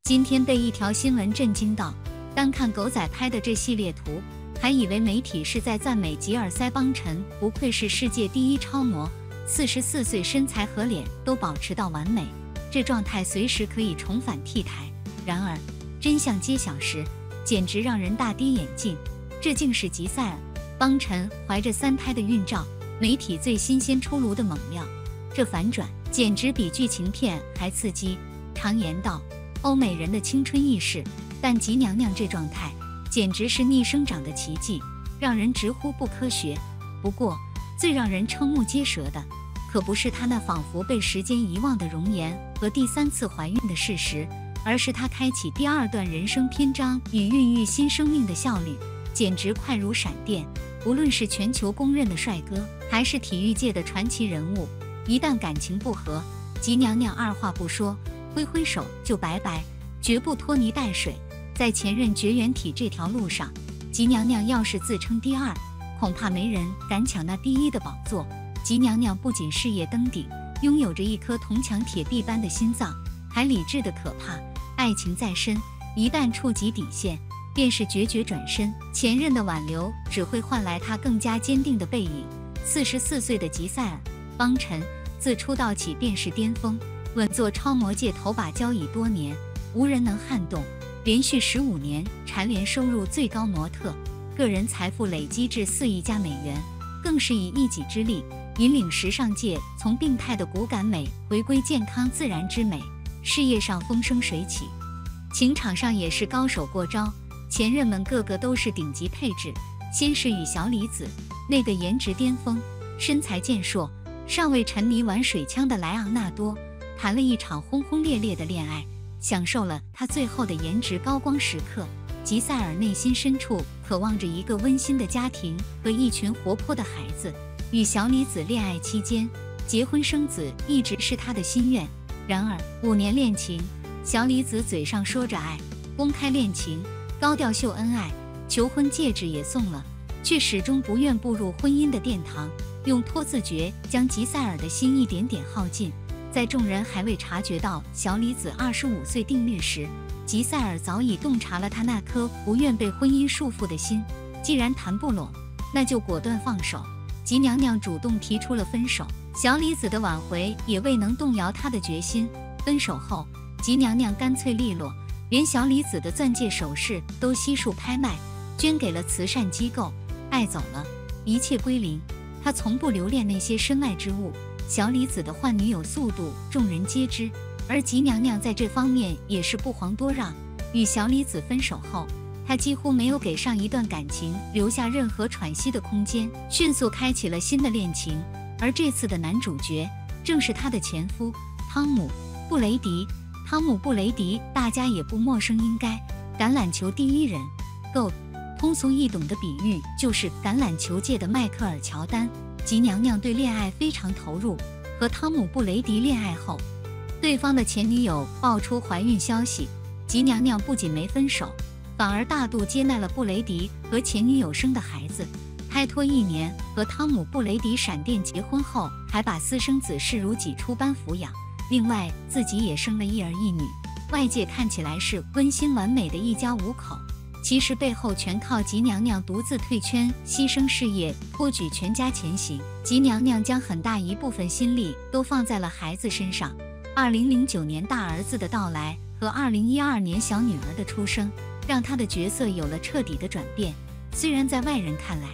今天被一条新闻震惊到，单看狗仔拍的这系列图，还以为媒体是在赞美吉尔塞邦辰不愧是世界第一超模，44岁身材和脸都保持到完美，这状态随时可以重返 T 台。然而真相揭晓时，简直让人大跌眼镜，这竟是吉塞尔·邦辰怀着3胎的孕照，媒体最新鲜出炉的猛料。这反转简直比剧情片还刺激。常言道，欧美人的青春易逝，但吉娘娘这状态简直是逆生长的奇迹，让人直呼不科学。不过最让人瞠目结舌的，可不是她那仿佛被时间遗忘的容颜和第3次怀孕的事实，而是她开启第2段人生篇章与孕育新生命的效率，简直快如闪电。无论是全球公认的帅哥，还是体育界的传奇人物，一旦感情不和，吉娘娘二话不说，挥挥手就拜拜，绝不拖泥带水。在前任绝缘体这条路上，吉娘娘要是自称第2，恐怕没人敢抢那第1的宝座。吉娘娘不仅事业登顶，拥有着一颗铜墙铁壁般的心脏，还理智的可怕。爱情在身，一旦触及底线，便是决绝转身。前任的挽留只会换来她更加坚定的背影。44岁的吉塞尔·邦辰自出道起便是巅峰，稳坐超模界头把交椅多年，无人能撼动。连续15年蝉联收入最高模特，个人财富累积至4亿加美元，更是以一己之力引领时尚界从病态的骨感美回归健康自然之美。事业上风生水起，情场上也是高手过招，前任们个个都是顶级配置。先是与小李子，那个颜值巅峰、身材健硕、尚未沉迷玩水枪的莱昂纳多，谈了一场轰轰烈烈的恋爱，享受了他最后的颜值高光时刻。吉塞尔内心深处渴望着一个温馨的家庭和一群活泼的孩子。与小李子恋爱期间，结婚生子一直是他的心愿。然而5年恋情，小李子嘴上说着爱，公开恋情，高调秀恩爱，求婚戒指也送了，却始终不愿步入婚姻的殿堂，用拖字诀将吉塞尔的心一点点耗尽。在众人还未察觉到小李子25岁定律时，吉塞尔早已洞察了他那颗不愿被婚姻束缚的心。既然谈不拢，那就果断放手。吉娘娘主动提出了分手，小李子的挽回也未能动摇他的决心。分手后，吉娘娘干脆利落，连小李子的钻戒首饰都悉数拍卖，捐给了慈善机构。爱走了，一切归零。她从不留恋那些身外之物。小李子的换女友速度众人皆知，而吉娘娘在这方面也是不遑多让。与小李子分手后，她几乎没有给上一段感情留下任何喘息的空间，迅速开启了新的恋情。而这次的男主角正是她的前夫汤姆·布雷迪。汤姆·布雷迪大家也不陌生，应该橄榄球第1人 GOAT， 通俗易懂的比喻就是橄榄球界的迈克尔·乔丹。吉娘娘对恋爱非常投入，和汤姆·布雷迪恋爱后，对方的前女友爆出怀孕消息，吉娘娘不仅没分手，反而大度接纳了布雷迪和前女友生的孩子。拍拖1年，和汤姆·布雷迪闪电结婚后，还把私生子视如己出般抚养，另外自己也生了1儿1女。外界看起来是温馨完美的一家5口，其实背后全靠吉娘娘独自退圈，牺牲事业，托举全家前行。吉娘娘将很大一部分心力都放在了孩子身上。2009年大儿子的到来和2012年小女儿的出生，让她的角色有了彻底的转变。虽然在外人看来，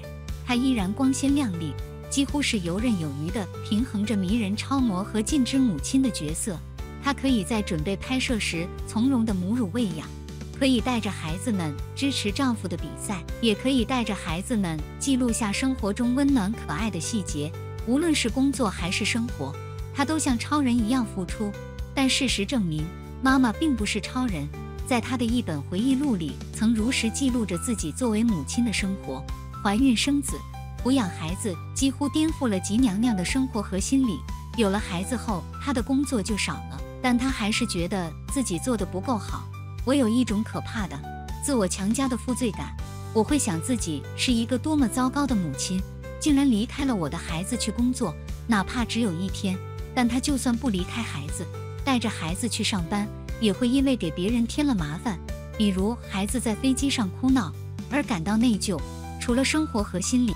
她依然光鲜亮丽，几乎是游刃有余地平衡着迷人超模和尽职母亲的角色。她可以在准备拍摄时从容地母乳喂养，可以带着孩子们支持丈夫的比赛，也可以带着孩子们记录下生活中温暖可爱的细节。无论是工作还是生活，她都像超人一样付出。但事实证明，妈妈并不是超人。在她的一本回忆录里，曾如实记录着自己作为母亲的生活。怀孕生子、抚养孩子，几乎颠覆了吉娘娘的生活和心理。有了孩子后，她的工作就少了，但她还是觉得自己做得不够好。我有一种可怕的自我强加的负罪感，我会想自己是一个多么糟糕的母亲，竟然离开了我的孩子去工作，哪怕只有1天。但她就算不离开孩子，带着孩子去上班，也会因为给别人添了麻烦，比如孩子在飞机上哭闹而感到内疚。除了生活和心理，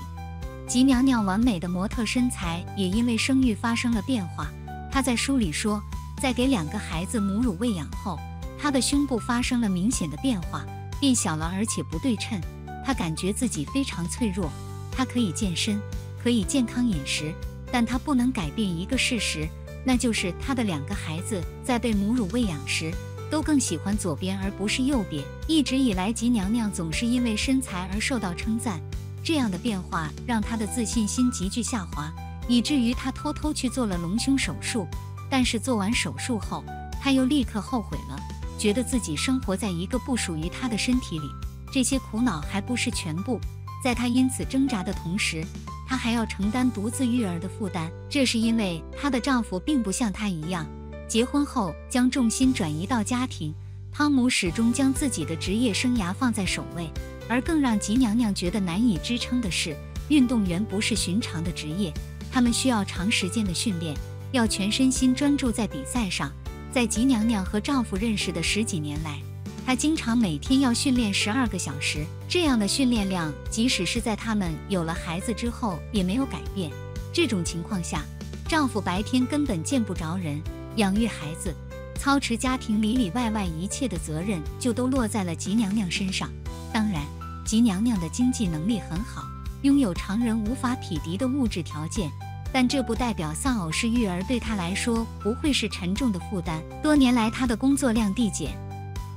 吉娘娘完美的模特身材也因为生育发生了变化。她在书里说，在给2个孩子母乳喂养后，她的胸部发生了明显的变化，变小了而且不对称。她感觉自己非常脆弱。她可以健身，可以健康饮食，但她不能改变一个事实，那就是她的2个孩子在被母乳喂养时都更喜欢左边而不是右边。一直以来，吉娘娘总是因为身材而受到称赞，这样的变化让她的自信心急剧下滑，以至于她偷偷去做了隆胸手术。但是做完手术后，她又立刻后悔了，觉得自己生活在一个不属于她的身体里。这些苦恼还不是全部，在她因此挣扎的同时，她还要承担独自育儿的负担。这是因为她的丈夫并不像她一样，结婚后将重心转移到家庭。汤姆始终将自己的职业生涯放在首位，而更让吉娘娘觉得难以支撑的是，运动员不是寻常的职业，他们需要长时间的训练，要全身心专注在比赛上。在吉娘娘和丈夫认识的10几年来，她经常每天要训练12个小时，这样的训练量即使是在他们有了孩子之后也没有改变。这种情况下，丈夫白天根本见不着人，养育孩子、操持家庭里里外外一切的责任就都落在了吉娘娘身上。当然，吉娘娘的经济能力很好，拥有常人无法匹敌的物质条件，但这不代表丧偶式育儿对她来说不会是沉重的负担。多年来，她的工作量递减，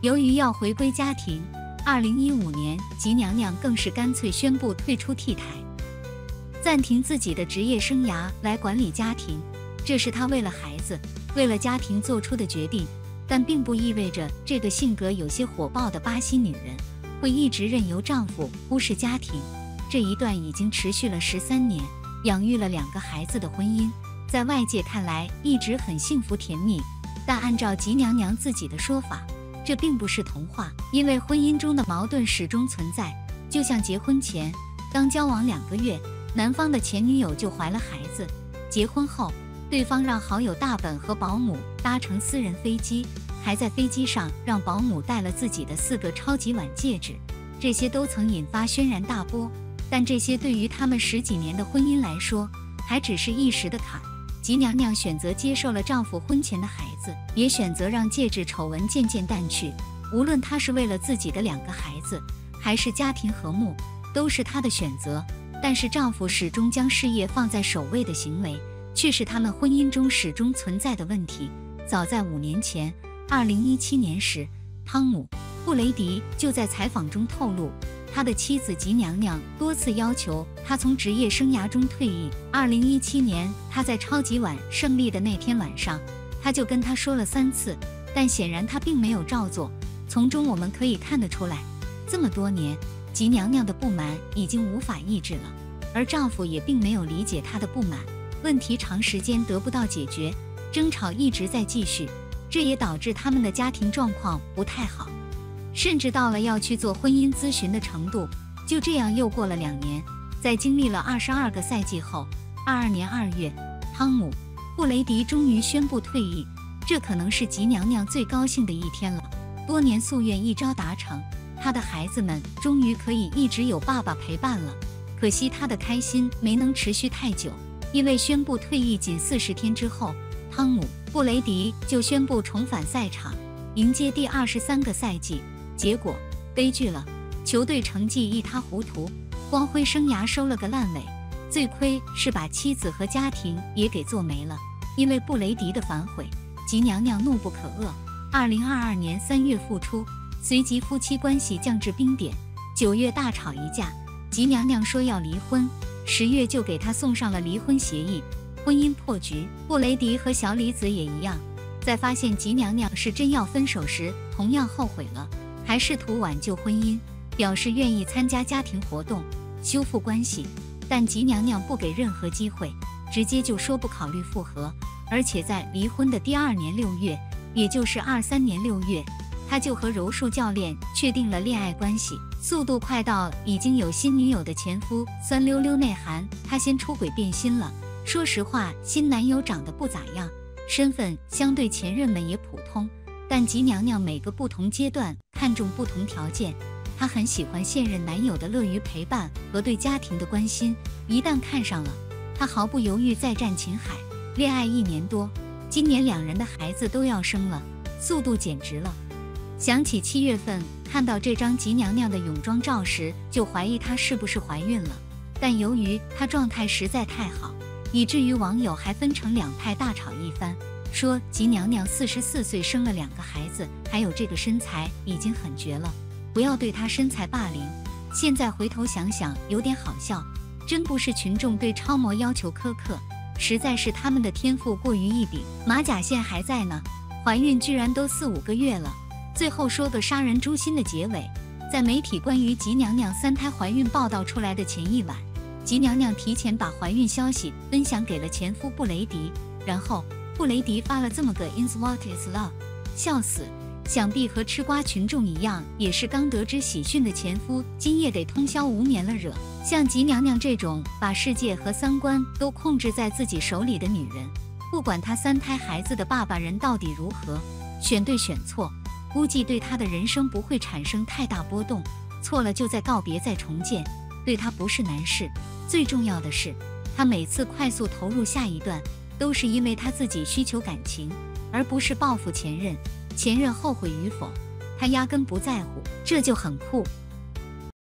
由于要回归家庭，2015年吉娘娘更是干脆宣布退出 T 台，暂停自己的职业生涯来管理家庭。这是她为了孩子、为了家庭做出的决定，但并不意味着这个性格有些火爆的巴西女人会一直任由丈夫忽视家庭。这一段已经持续了13年，养育了2个孩子的婚姻，在外界看来一直很幸福甜蜜，但按照吉娘娘自己的说法，这并不是童话，因为婚姻中的矛盾始终存在。就像结婚前，刚交往2个月，男方的前女友就怀了孩子，结婚后，对方让好友大本和保姆搭乘私人飞机，还在飞机上让保姆戴了自己的4个超级碗戒指，这些都曾引发轩然大波。但这些对于他们10几年的婚姻来说，还只是一时的坎。吉娘娘选择接受了丈夫婚前的孩子，也选择让戒指丑闻渐渐淡去。无论她是为了自己的2个孩子，还是家庭和睦，都是她的选择。但是丈夫始终将事业放在首位的行为，却是他们婚姻中始终存在的问题。早在5年前，2017年时，汤姆·布雷迪就在采访中透露，他的妻子吉娘娘多次要求他从职业生涯中退役。2017年，他在超级碗胜利的那天晚上，他就跟他说了3次，但显然他并没有照做。从中我们可以看得出来，这么多年，吉娘娘的不满已经无法抑制了，而丈夫也并没有理解她的不满。问题长时间得不到解决，争吵一直在继续，这也导致他们的家庭状况不太好，甚至到了要去做婚姻咨询的程度。就这样又过了2年，在经历了22个赛季后，22年2月，汤姆·布雷迪终于宣布退役。这可能是吉娘娘最高兴的一天了，多年夙愿一朝达成，她的孩子们终于可以一直有爸爸陪伴了。可惜她的开心没能持续太久，因为宣布退役仅40天之后，汤姆·布雷迪就宣布重返赛场，迎接第23个赛季。结果悲剧了，球队成绩一塌糊涂，光辉生涯收了个烂尾。最亏是把妻子和家庭也给做没了。因为布雷迪的反悔，吉娘娘怒不可遏。2022年3月复出，随即夫妻关系降至冰点。9月大吵一架，吉娘娘说要离婚，10月就给他送上了离婚协议，婚姻破局。布雷迪和小李子也一样，在发现吉娘娘是真要分手时，同样后悔了，还试图挽救婚姻，表示愿意参加家庭活动修复关系，但吉娘娘不给任何机会，直接就说不考虑复合。而且在离婚的第2年6月，也就是23年6月，他就和柔术教练确定了恋爱关系，速度快到已经有新女友的前夫酸溜溜内涵他先出轨变心了。说实话，新男友长得不咋样，身份相对前任们也普通，但吉娘娘每个不同阶段看重不同条件。她很喜欢现任男友的乐于陪伴和对家庭的关心，一旦看上了，她毫不犹豫再战秦海。恋爱1年多，今年2人的孩子都要生了，速度简直了。想起7月份看到这张吉娘娘的泳装照时，就怀疑她是不是怀孕了。但由于她状态实在太好，以至于网友还分成2派大吵一番，说吉娘娘44岁生了2个孩子，还有这个身材已经很绝了，不要对她身材霸凌。现在回头想想有点好笑，真不是群众对超模要求苛刻，实在是他们的天赋过于异禀，马甲线还在呢，怀孕居然都4、5个月了。最后说个杀人诛心的结尾，在媒体关于吉娘娘3胎怀孕报道出来的前一晚，吉娘娘提前把怀孕消息分享给了前夫布雷迪，然后布雷迪发了这么个 "Is what is love"， 笑死！想必和吃瓜群众一样，也是刚得知喜讯的前夫，今夜得通宵无眠了惹。像吉娘娘这种把世界和3观都控制在自己手里的女人，不管她3胎孩子的爸爸人到底如何，选对选错，估计对她的人生不会产生太大波动，错了就再告别再重建，对她不是难事。最重要的是，她每次快速投入下一段，都是因为她自己需求感情，而不是报复前任。前任后悔与否，她压根不在乎，这就很酷。